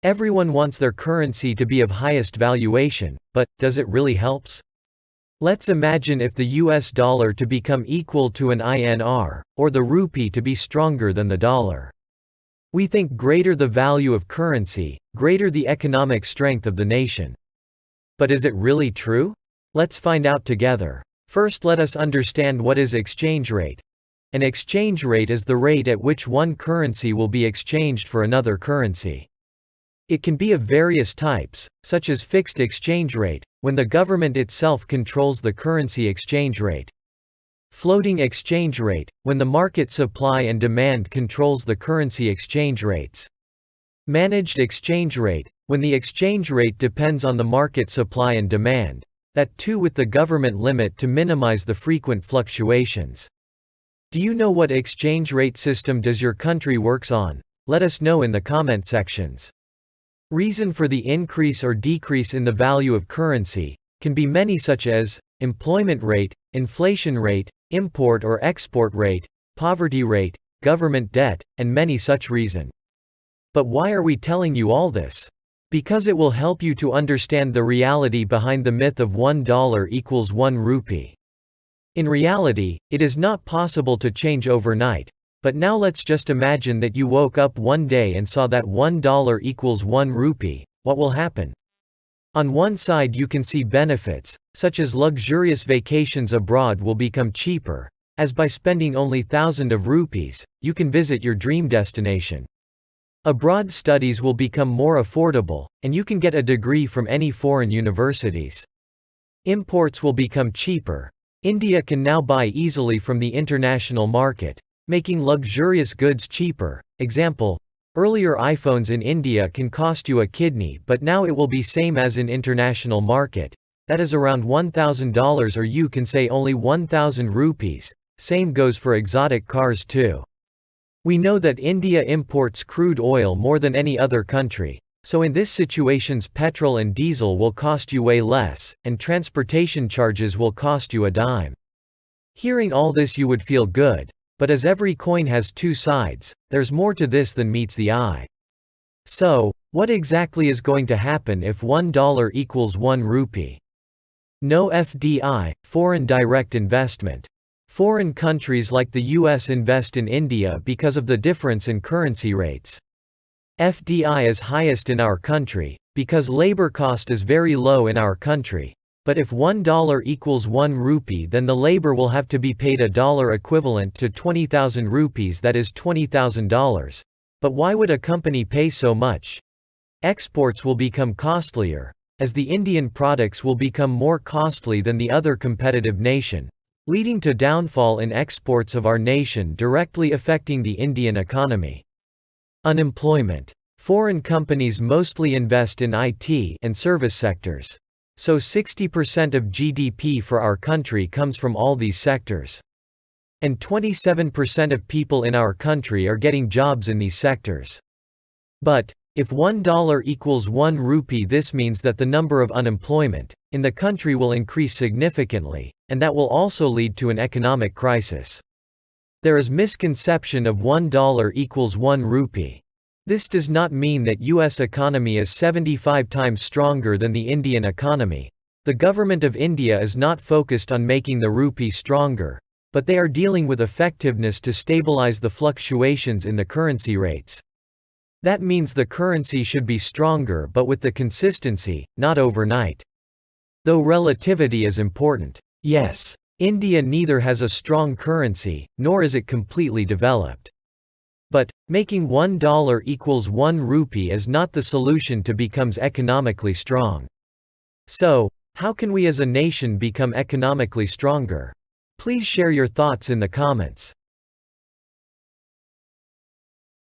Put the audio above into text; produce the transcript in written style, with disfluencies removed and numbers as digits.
Everyone wants their currency to be of highest valuation, but does it really helps? Let's imagine if the US dollar to become equal to an INR, or the rupee to be stronger than the dollar. We think greater the value of currency, greater the economic strength of the nation. But is it really true? Let's find out together. First, let us understand what is exchange rate. An exchange rate is the rate at which one currency will be exchanged for another currency. It can be of various types, such as fixed exchange rate, when the government itself controls the currency exchange rate. Floating exchange rate, when the market supply and demand controls the currency exchange rates. Managed exchange rate, when the exchange rate depends on the market supply and demand, that too with the government limit to minimize the frequent fluctuations. Do you know what exchange rate system does your country works on? Let us know in the comment sections. Reason for the increase or decrease in the value of currency can be many, such as employment rate, inflation rate, import or export rate, poverty rate, government debt, and many such reasons. But why are we telling you all this? Because it will help you to understand the reality behind the myth of $1 equals 1 rupee. In reality, it is not possible to change overnight, but now let's just imagine that you woke up one day and saw that $1 equals 1 rupee. What will happen? On one side you can see benefits, such as luxurious vacations abroad will become cheaper, as by spending only thousands of rupees, you can visit your dream destination. Abroad studies will become more affordable, and you can get a degree from any foreign universities. Imports will become cheaper. India can now buy easily from the international market, making luxurious goods cheaper. Example, earlier iPhones in India can cost you a kidney, but now it will be same as in international market. That is around $1,000, or you can say only 1,000 rupees. Same goes for exotic cars too. We know that India imports crude oil more than any other country, so in this situations petrol and diesel will cost you way less, and transportation charges will cost you a dime. Hearing all this you would feel good, but as every coin has two sides, there's more to this than meets the eye. So, what exactly is going to happen if $1 equals 1 rupee? No FDI, foreign direct investment. Foreign countries like the US invest in India because of the difference in currency rates. FDI is highest in our country, because labor cost is very low in our country. But if $1 equals 1 rupee, then the labor will have to be paid a dollar equivalent to 20,000 rupees, that is $20,000. But why would a company pay so much? Exports will become costlier, as the Indian products will become more costly than the other competitive nation, leading to downfall in exports of our nation, directly affecting the Indian economy. Unemployment. Foreign companies mostly invest in IT and service sectors. So 60% of GDP for our country comes from all these sectors. And 27% of people in our country are getting jobs in these sectors. But, if $1 equals 1 rupee, this means that the number of unemployment in the country will increase significantly, and that will also lead to an economic crisis. There is misconception of $1 equals 1 rupee. This does not mean that US economy is 75 times stronger than the Indian economy. The government of India is not focused on making the rupee stronger, but they are dealing with effectiveness to stabilize the fluctuations in the currency rates. That means the currency should be stronger, but with the consistency, not overnight. Though relativity is important. Yes, India neither has a strong currency, nor is it completely developed. But, making $1 equals 1 rupee is not the solution to becomes economically strong. So, how can we as a nation become economically stronger? Please share your thoughts in the comments.